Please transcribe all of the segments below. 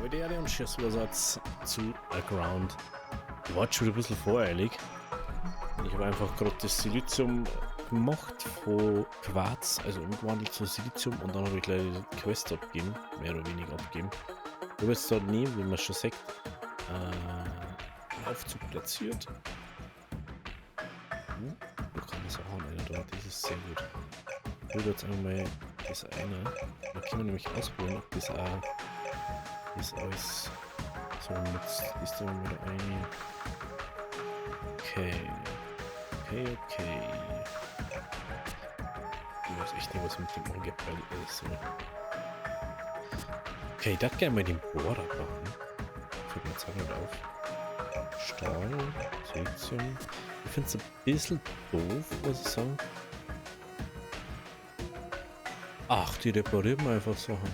Wieder und Schiffsübersatz zu Ground. Ich war schon wieder ein bisschen voreilig. Ich habe einfach gerade das Silizium gemacht von Quarz, also umgewandelt zu Silizium, und dann habe ich gleich die Quest abgegeben, mehr oder weniger abgegeben. Ich habe jetzt dort nie, wie man schon sagt, Aufzug platziert. Da kann man es auch an, da, das ist sehr gut. Ich würde jetzt einmal das eine, da können wir nämlich ausprobieren, ob das auch das alles so nutzt. Ist da wieder eine. Okay. Okay. Ich weiß echt nicht, was mit dem Ungefähr ist. Okay, ich darf gerne mal den Bohrer machen. Fällt mir jetzt auch nicht auf. Stahl, Silizium. Ich finde es ein bisschen doof, muss ich sagen. Ach, die reparieren wir einfach Sachen.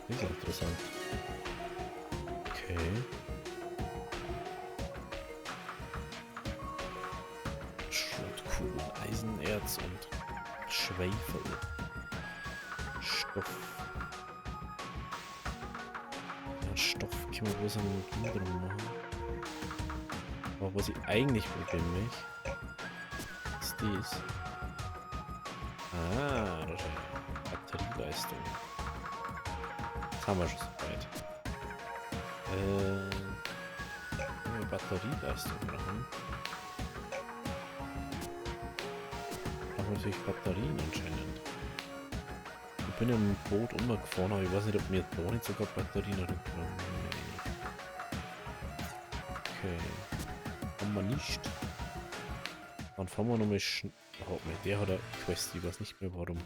Das ist interessant. Okay. Schrotkugeln, Eisenerz und Schwefel. Stoff. Ja, Stoff können wir bloß einen Ding drum machen. Aber was ich eigentlich probieren möchte, ist dies. Ah, das ist eine Batterieleistung. Jetzt haben wir schon so weit. Eine Batterieleistung brauchen. Brauchen wir natürlich Batterien anscheinend. Ich bin ja mit dem Boot umgefahren, aber ich weiß nicht, ob mir da nicht sogar Batterien rückgenommen. Okay. Haben wir nicht. Dann fahren wir nochmal der hat eine Quest, ich weiß nicht mehr warum.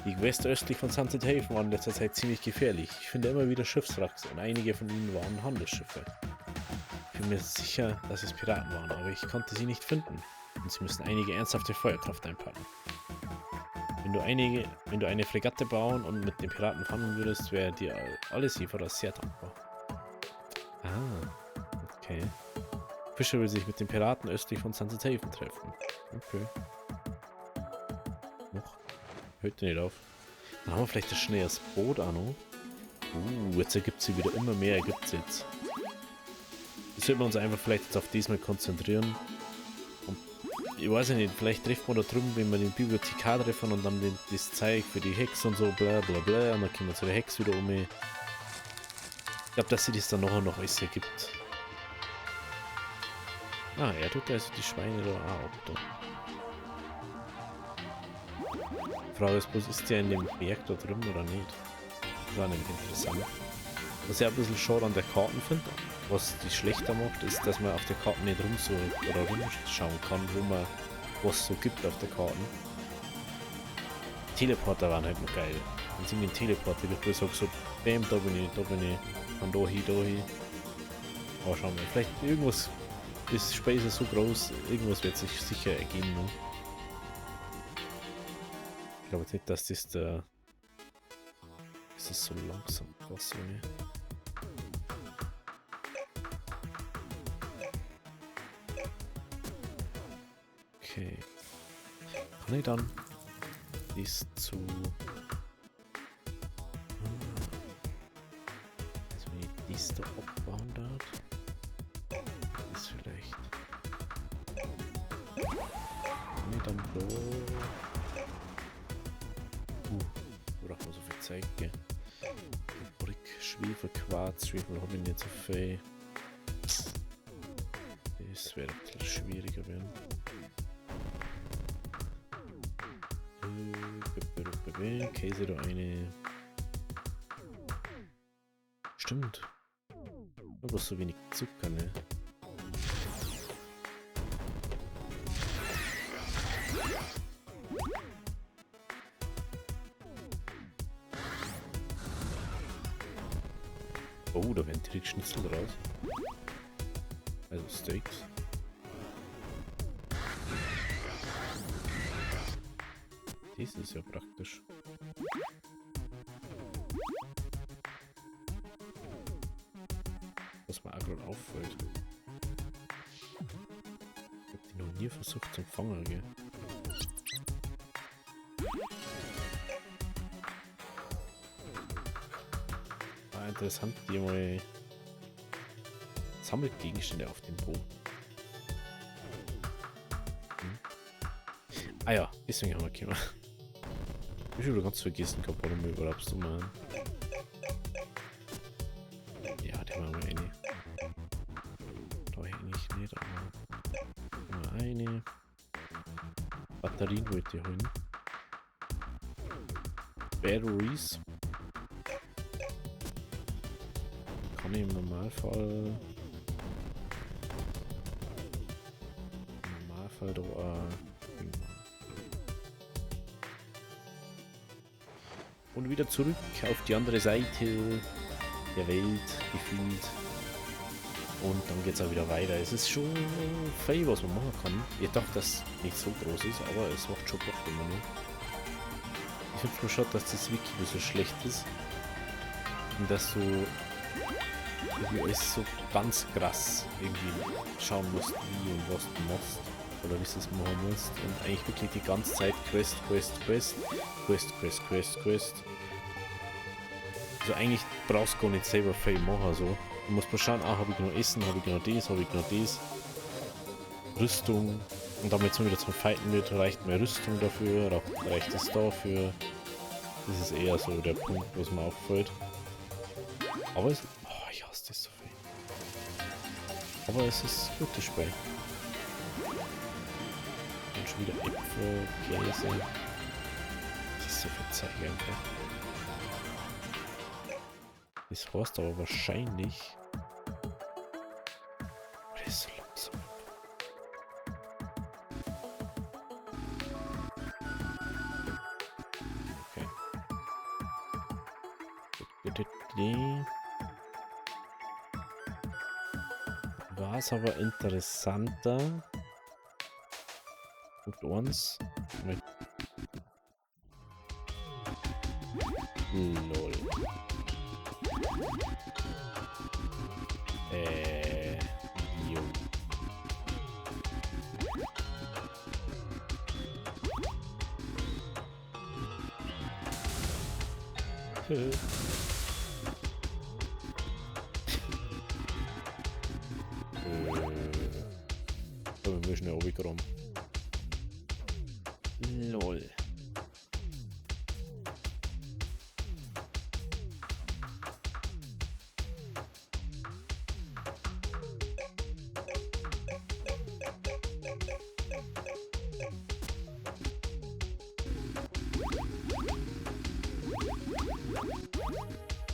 Die Quest östlich von Sunset Haven waren in letzter Zeit ziemlich gefährlich. Ich finde immer wieder Schiffswracks und einige von ihnen waren Handelsschiffe. Ich bin mir sicher, dass es Piraten waren, aber ich konnte sie nicht finden. Und sie müssen einige ernsthafte Feuerkraft einpacken. Wenn du eine Fregatte bauen und mit den Piraten fangen würdest, wäre dir alle Seefahrer sehr dankbar. Ah, okay. Fischer will sich mit den Piraten östlich von Sunset Haven treffen. Okay. Noch? Hört nicht auf. Dann haben wir vielleicht das schnell das Boot auch noch. Jetzt ergibt sie wieder immer mehr, ergibt es jetzt. Jetzt sollten wir uns einfach vielleicht jetzt auf diesmal konzentrieren. Und ich weiß nicht, vielleicht treffen wir da drüben, wenn wir den Bibliothekar treffen und dann das Zeug für die Hex und so, bla bla bla. Und dann können wir zu der Hex wieder um. Ich glaube, dass sie das dann nachher noch alles ergibt. Ah, er tut also die Schweine da auch ab. Da. Die Frage ist bloß, ist der in dem Berg da drüben oder nicht? Das war nämlich interessant. Was ich ein bisschen schade an der Karte finde, was die schlechter macht, ist, dass man auf der Karte nicht rumschauen kann, wo man was so gibt auf der Karte. Teleporter waren halt noch geil. Dann sind wir in Teleporter, ich sag so, bam, da bin ich, von da hin. Aber schauen wir, vielleicht irgendwas. Das Space ist so groß, irgendwas wird sich sicher ergeben. Ne? Ich glaube jetzt nicht, dass das der. Ist das so langsam? Was so, ne? Okay. Kann ich dann das zu. Also wenn ich das da abbauen darf. Vielleicht. Nee, dann da. Braucht man so viel Zeit, gell? Brick, Schwefel, Quarz, Schwefel habe ich nicht so viel. Das wäre ein bisschen schwieriger werden. Käse da eine. Stimmt. Aber so wenig Zucker, ne? Oh, da werden direkt Schnitzel raus. Also Steaks. Das ist ja praktisch. Was mir auch gerade auffällt. Ich hab die noch nie versucht zum Fangen, gell? interessant, die mal sammelt Gegenstände auf dem Boden. Ah ja, deswegen haben wir gekommen. Ich habe ganz vergessen gehabt, warum wir überhaupt so machen. Ja, die haben wir eine. Da eigentlich nicht, aber eine. Batterien wollte ich holen. Batteries. Kann ich im Normalfall da und wieder zurück auf die andere Seite der Welt gefühlt. Und dann geht es auch wieder weiter. Es ist schon viel, was man machen kann. Ich dachte, dass es nicht so groß ist, aber es macht schon Bock immer noch. Ich finde es nur schade, dass das Wiki so schlecht ist. Und dass du irgendwie alles so ganz krass irgendwie schauen musst, wie und was du machst. Oder wie du es machen musst. Und eigentlich wirklich die ganze Zeit Quest. Also eigentlich brauchst du gar nicht selber viel machen. So. Du musst mal schauen, habe ich noch Essen, habe ich noch das. Rüstung. Und damit so wieder zum Fighten wird, reicht mehr Rüstung dafür, reicht es dafür. Das ist eher so der Punkt, was mir auffällt. Aber es... Oh, ich hasse das so viel. Aber es ist gutes Spiel. Und schon wieder Äpfel, Käse. Das ist so viel Zeug einfach. Das heißt aber wahrscheinlich... Das ist so langsam. Okay. War es aber interessanter. Punkt 1. Lol. Jo. Wir müssen ja runterkommen. Lol.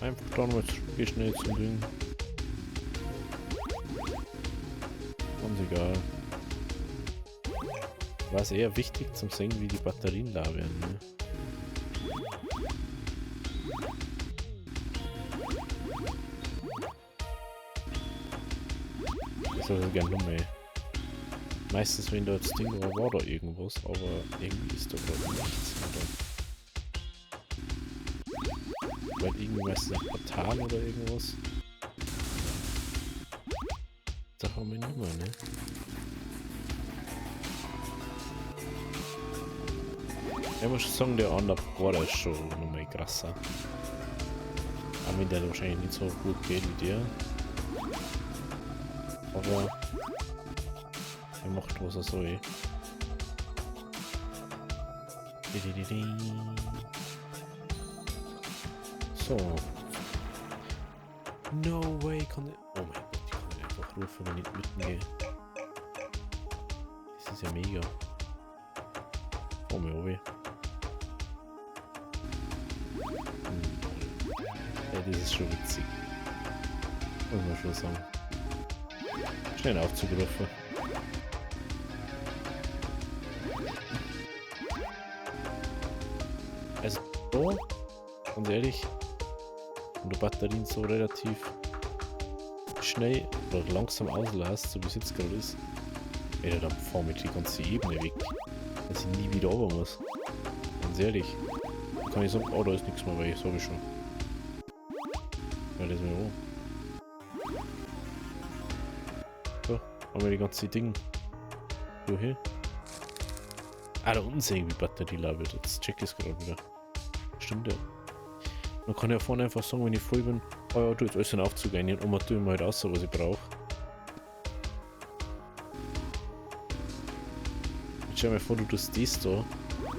Einfach dann mal schnell zum Ding. Ganz egal. War es eher wichtig zum Sehen, wie die Batterien da werden, ne? Das wäre gerne noch mehr. Meistens, wenn da jetzt Ding war da irgendwas, aber irgendwie ist da gerade nichts mehr. Weil irgendwie meistens ein Portal oder irgendwas. Da haben wir nicht mehr, ne? Ich muss sagen, der andere Border ist schon nochmal krasser. Aber wenn der wahrscheinlich nicht so gut geht wie der. Aber er macht, was er soll. So. No way, kann ich... Oh mein Gott, ich kann einfach rufen, wenn ich mitgehe. Das ist ja mega. Oh mir obi. Ja, das ist schon witzig. Muss man schon sagen. Schnell aufzugriffen. Also, so, ganz ehrlich, wenn du Batterien so relativ schnell oder langsam auslässt, so wie es jetzt gerade ist, dann fahren wir die ganze Ebene weg, dass ich nie wieder runter muss. Ganz ehrlich, kann ich sagen, oh, da ist nichts mehr, weil ich habe schon. Ja, das ist mir auch. So, haben wir die ganze Ding. So hier. Ah, da unten ist irgendwie Batterielager. Jetzt check ich es gerade wieder. Stimmt ja. Man kann ja vorne einfach sagen, wenn ich voll bin, Oh ja, du jetzt alles in den Aufzug rein und Oma tue mir halt aus, was ich brauche. Jetzt stell dir mal vor, du tust das da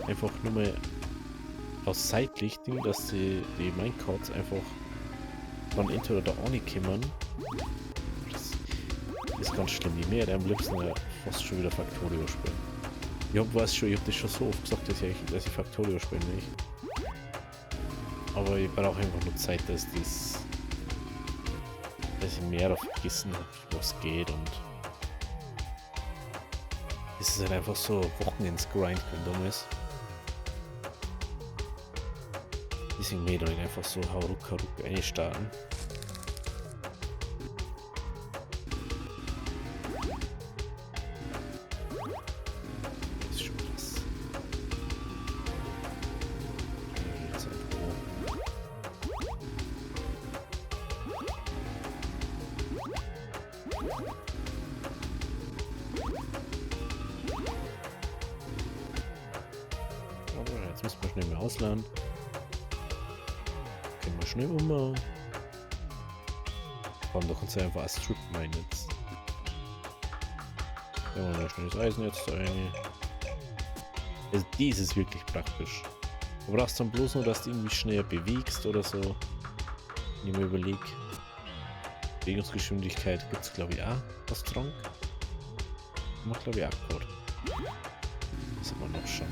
einfach nur mal aus Seitlichtung, dass die Minecarts einfach dann entweder da auch nicht kommen. Das ist ganz schlimm. Je mehr, der am liebsten fast schon wieder Factorio spielen. Ich hab das schon so oft gesagt, dass ich Factorio spielen will. Aber ich brauche einfach nur Zeit, dass ich mehr darauf vergessen habe, was geht, und es ist halt einfach so Wochenends-Grind damals. Deswegen will ich dann einfach so hauruck einstarten. Das ist schon krass. Jetzt müssen wir schnell mal ausladen. Können wir schnell um. Komm, da kannst du einfach als Strip meinen jetzt. Ja, mal schnell das Eisen jetzt da rein. Also dies ist wirklich praktisch. Du brauchst dann bloß nur, dass du irgendwie schneller bewegst oder so. Ich mir überleg. Bewegungsgeschwindigkeit gibt es glaube ich auch was Trank. Macht glaube ich auch gerade. Das hat man noch schon.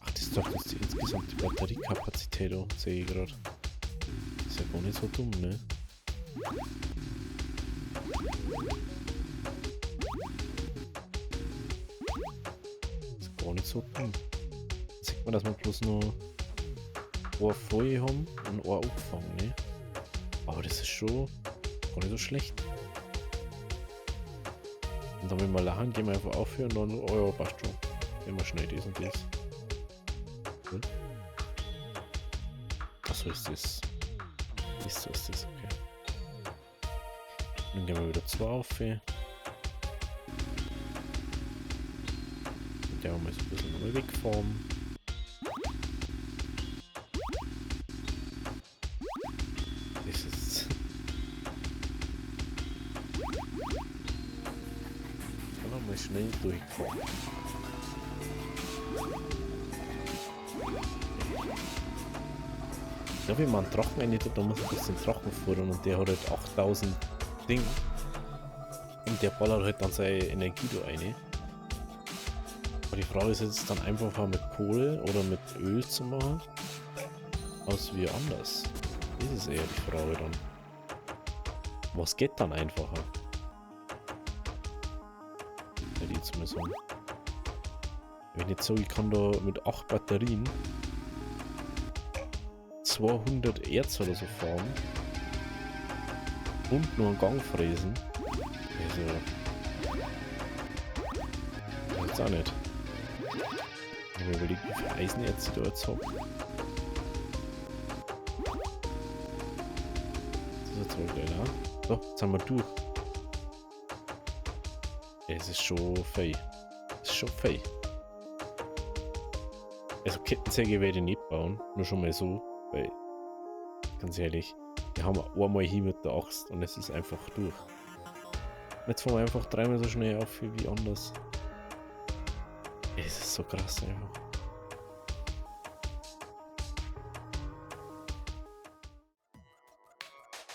Ach, das ist doch jetzt die insgesamt die Batteriekapazität, oh, sehe ich gerade. Ist ja gar nicht so dumm, ne? Ist gar nicht so dumm. Da sieht man, dass wir bloß nur ein voll haben und ein abgefangen, ne? Aber das ist schon gar nicht so schlecht. Und dann, wenn wir lachen, gehen wir einfach aufhören und dann, oh ja, passt schon. Gehen wir schnell das und das. Cool. Achso, ist das. Ist das, okay. Dann gehen wir wieder 2 auf. Der haben wir so ein bisschen nochmal wegformen. Das ist. Dann nochmal schnell durchfahren. Ich glaube, wenn man einen Drachen einniedert, dann muss man das den Drachen fordern und der hat halt 8000 Ding. Und der ballert halt dann seine Energie da rein. Aber die Frage ist jetzt dann einfacher mit Kohle oder mit Öl zu machen, als wie anders. Das ist eher die Frage dann. Was geht dann einfacher? Hätte ich jetzt mal sagen. Wenn ich jetzt so, ich kann da mit 8 Batterien 200 Erz oder so fahren und nur einen Gang fräsen. Also. Jetzt auch nicht. Ich habe überlegt, wie viel Eisenerz ich da jetzt habe. Das ist jetzt wohl gleich da. So, jetzt sind wir durch. Es ist schon fei. Es ist schon fei. Also Kettensäge werde ich nicht bauen, nur schon mal so, weil, ganz ehrlich, wir haben einmal hier mit der Axt und es ist einfach durch. Jetzt fahren wir einfach 3-mal so schnell auf wie anders. Es ist so krass einfach.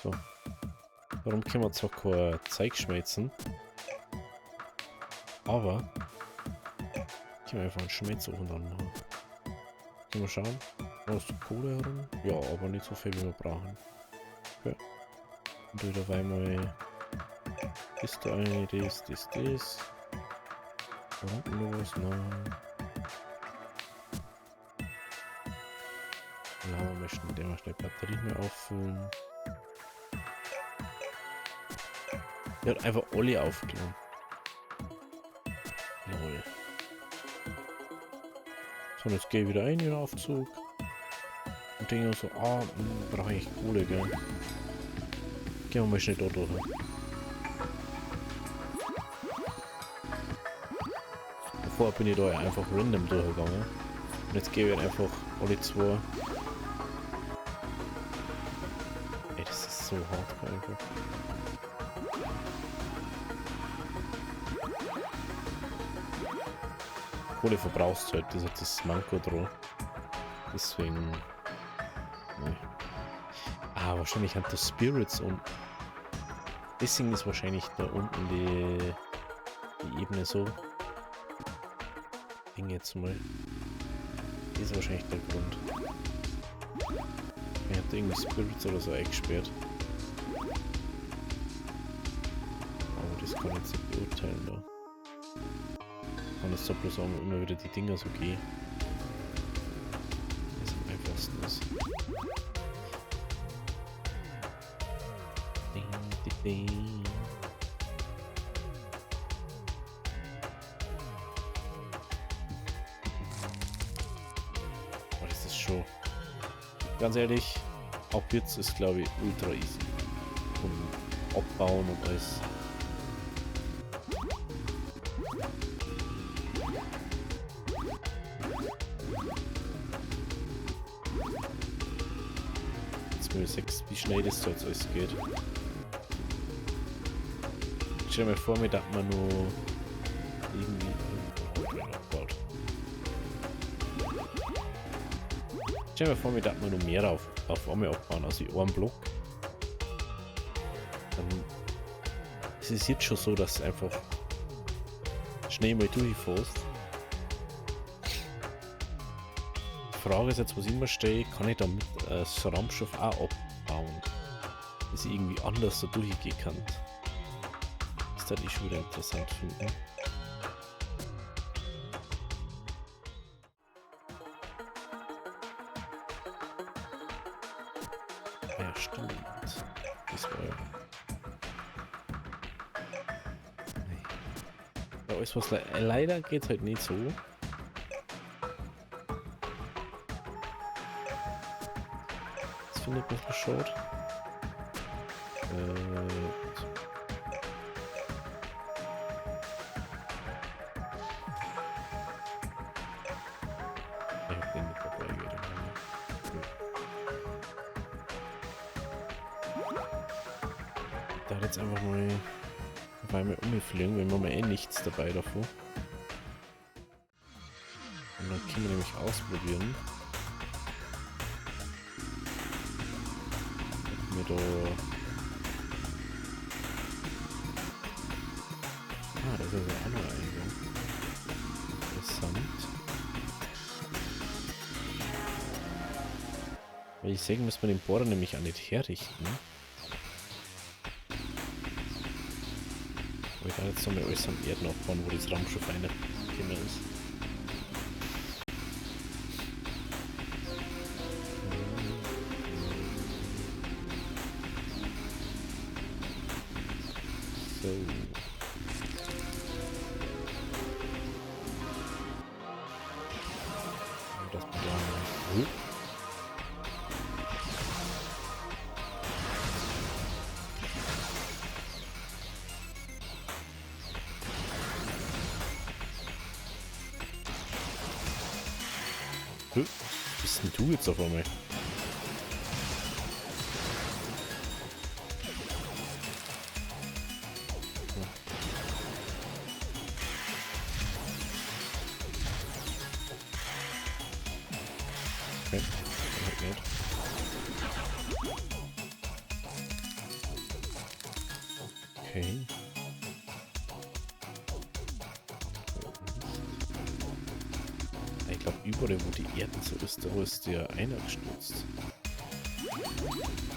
So. Warum können wir zwar kein Zeug schmelzen, aber können wir einfach einen Schmelz auch dann machen. Mal schauen. Da ist die Kohle herum. Ja, aber nicht so viel wie wir brauchen. Okay. Und wieder einmal ist da eine, das. Da unten noch was, nein. Ja, wir möchten immer schnell Batterien mehr auffüllen. Er hat einfach alle aufgenommen. Lol. So, jetzt gehe ich wieder ein in den Aufzug. Und denke so, brauche ich Kohle, gell? Gehen wir mal schnell da durch. Davor bin ich da ja einfach random durchgegangen. jetzt gebe ich einfach alle zwei. Ey, das ist so hart einfach. Kohle verbrauchst du halt, das hat das Manko dran. Deswegen. Nee. Ah, wahrscheinlich hat das Spirits und. Deswegen ist wahrscheinlich da unten die Ebene so. Ding jetzt mal. Das ist wahrscheinlich der Grund. Er hat irgendwie Spirits oder so eingesperrt. Aber das kann ich jetzt nicht beurteilen da. Ich kann jetzt doch bloß sagen, immer wieder die Dinger so gehen. Das am einfachsten ist. Oh, das ist schon. Ganz ehrlich, auch jetzt ist glaube ich ultra easy. Und abbauen und alles. Jetzt mal 6, wie schnell das so jetzt alles geht. Ich stell mir vor, mir dachte man nur irgendwie abbaut. Ich stell mir vor, mir dachte man nur mehr auf einmal abbauen, also einen Block. Es ist jetzt schon so, dass es einfach schnell mal durchfährst. Die Frage ist jetzt, was ich immer stelle, kann ich damit das Raumschiff auch abbauen? Dass ich irgendwie anders da durchgehen kann. Das würde ich schon wieder interessant finden. Ja, stimmt. Das war ja. Ja, alles was leider geht halt nicht so. Das finde ich ein bisschen schade. Ich hab den nicht dabei wieder. Da hat jetzt einfach mal auf einmal umfliegen, wenn wir mal eh nichts dabei davor. Und dann können wir nämlich ausprobieren. Ob wir da. Ah, das ist also auch noch Eingang. Interessant. Weil ich sagen, muss man den Bohrer nämlich auch nicht herrichten. Aber ich kann jetzt nochmal alles am Erden abbauen, wo das Raumschiff reingekommen ist. So. Das bedeutet. Was bist denn du jetzt auf einmal? Okay, halt nicht. Okay. Ich glaube, überall wo die Erde so ist, da ist der einer gestürzt.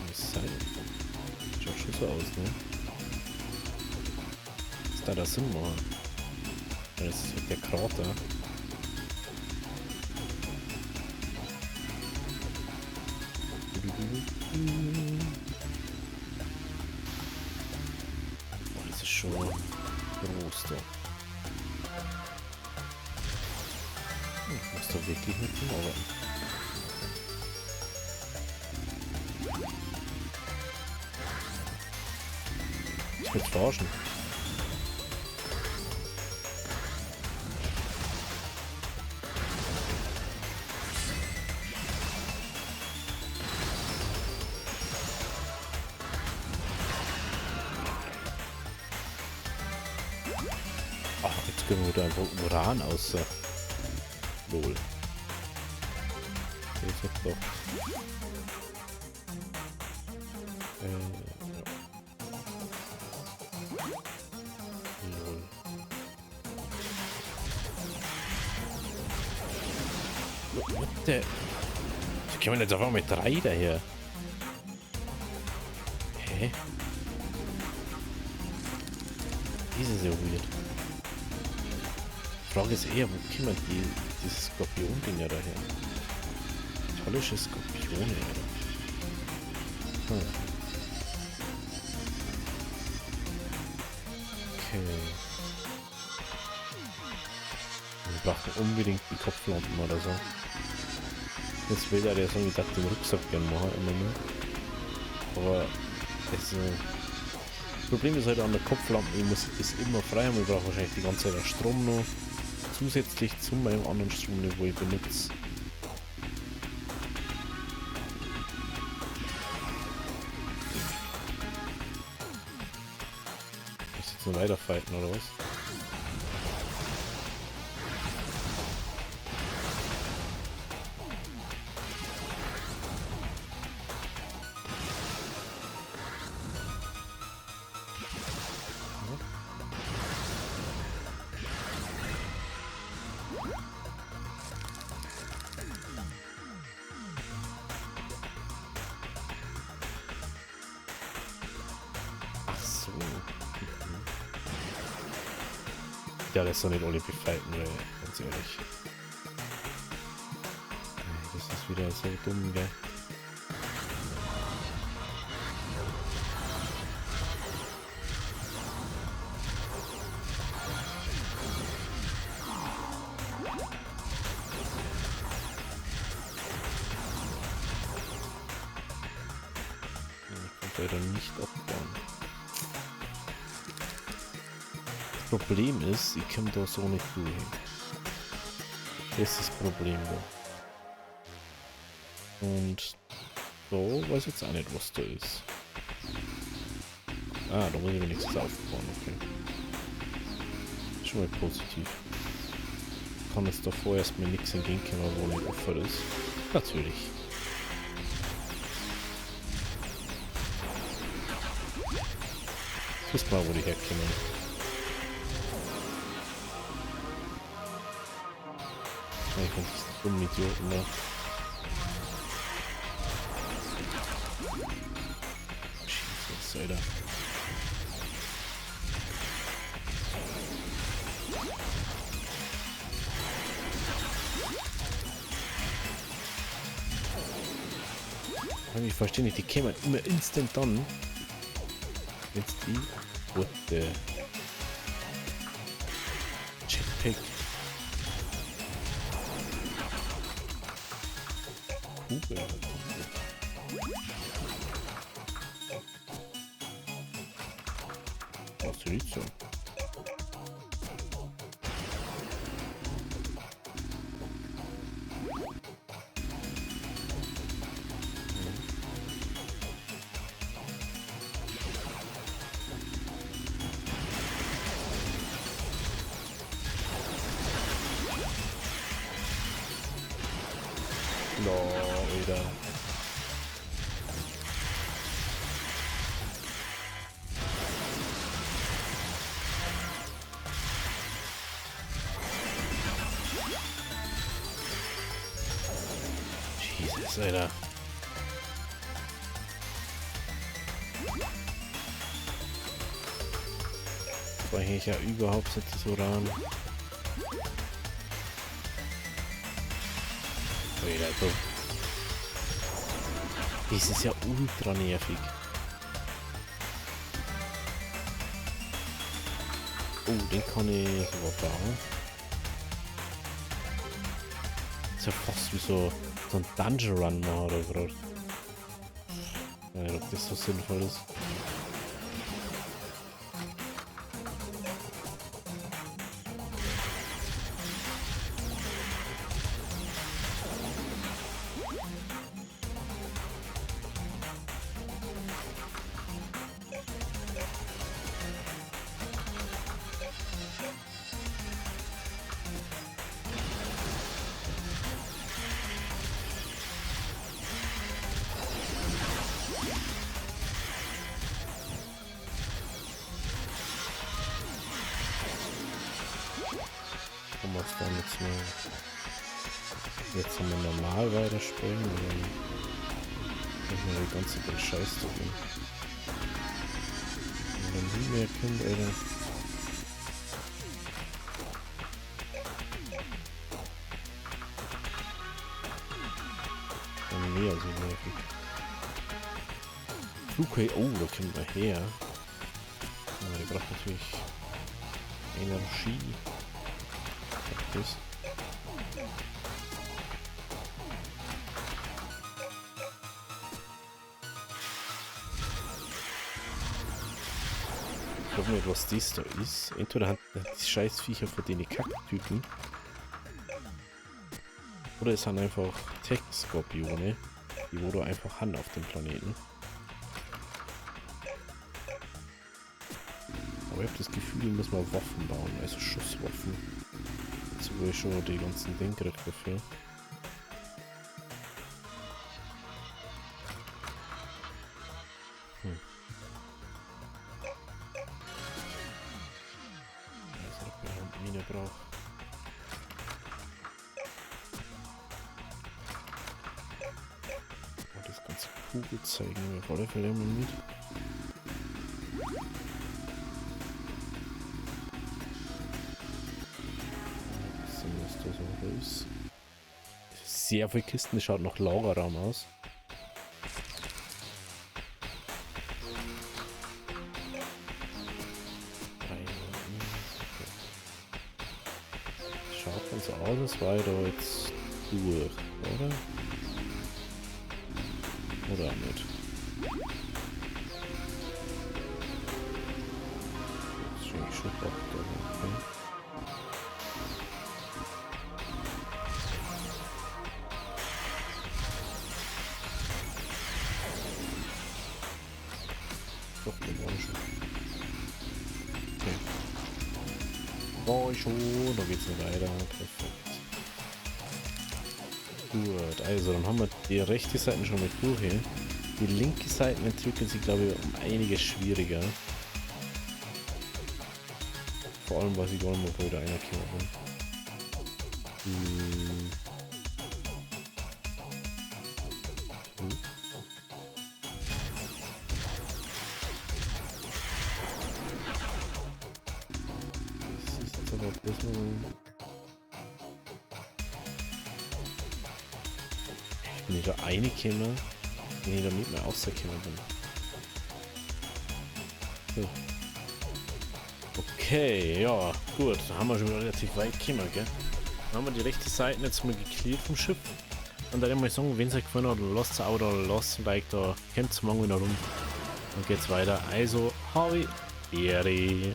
Was sein? Schaut schon so aus, ne? Was da das Sinn machen? Das ist halt der Krater. Oh, das ist schon groß da. Ich muss da wirklich mit dem arbeiten. Ich will forschen. Ausgang wieder einfach Uran außer. Lol. Jetzt hat doch. Lol. What the? Da kann man jetzt einfach mit 3 daher. Hä? Das ist ja weird. Die Frage ist eher, wo kommen diese Skorpion-Dinger daher? Tollische Skorpione, oder? Hm. Okay. Wir brauchen unbedingt die Kopflampen oder so. Jetzt will er so gesagt den Rucksack gerne machen, immer nur. Aber das Problem ist halt an der Kopflampe, ich muss das immer frei haben, ich brauche wahrscheinlich die ganze Zeit Strom noch zusätzlich zu meinem anderen Strom, den ich benutze. Ich muss jetzt noch weiter fighten, oder was? Ja, das soll nicht alle befighten, weil, ganz ehrlich. Das ist wieder so dumm, gell? Ich konnte leider nicht abbauen. Das Problem ist, ich komme da so nicht durch. Das ist das Problem da. Und da weiß ich jetzt auch nicht, was da ist. Ah, da muss ich wenigstens aufbauen, okay. Schon mal positiv. Ich kann jetzt davor erstmal nichts entgegenkommen, wo nicht offen ist. Natürlich. Ich wüsste mal, wo die herkommen. Ich kann das dummen Idioten da. Jesus, Alter. Ich verstehe nicht, die kämen immer instant dann. Jetzt die. What the? Jetpack. Kugel. Was riecht so? Wieder. Jesus, Alter. War ich ja überhaupt nicht so ran. Alter, das ist ja ultra nervig. Oh, den kann ich sogar bauen. Das ist ja fast wie so ein Dungeon Run machen oder gerade. Ich weiß nicht, ob das so sinnvoll ist. muss dann jetzt mal normal weiterspringen und dann kann ich mir die ganze Zeit Scheiß tun. Und wenn nie mehr kommt, Alter. Dann mehr so nervig. Flughöhe, oh, da kommt man her. Aber die braucht natürlich Energie. Das. Ich glaube nicht, was das da ist. Entweder hat die Scheißviecher von den Kacktypen. Oder es sind einfach Tech-Skorpione, die wo du einfach haben auf dem Planeten. Aber ich habe das Gefühl, ich muss mal Waffen bauen, also Schusswaffen. Jetzt wo ich schon die ganzen Dinge kriege dafür. Also, ob ich eine Mine brauche. Und das ganze Kugel zeigen wir auf alle Fälle mal mit. So sehr viele Kisten, das schaut nach Lagerraum aus. Schaut dann so aus, als war ich da jetzt durch, oder? Oder auch nicht? Das ist eigentlich schon doch da, okay. Doch, den war ich schon. Okay. War ich schon, da geht's nicht weiter. Perfekt. Gut, also dann haben wir die rechte Seite schon mit durch hier. Die linke Seite entwickelt sich, glaube ich, um einiges schwieriger. Vor allem, was ich gar nicht mehr heute einer kommen. Das ist jetzt aber ein bisschen... Wenn ich da reinkomme, wenn ich da nicht mehr rausgekommen bin. So. Okay, ja, gut, da haben wir schon relativ weit gekommen, gell? Dann haben wir die rechte Seite jetzt mal geklärt vom Schiff. Und dann mal sagen, wenn es euch gefallen hat, lasst es auch da, lasst ein Like da, kommt morgen wieder rum. Dann geht's weiter. Also, Harvey, Ehre.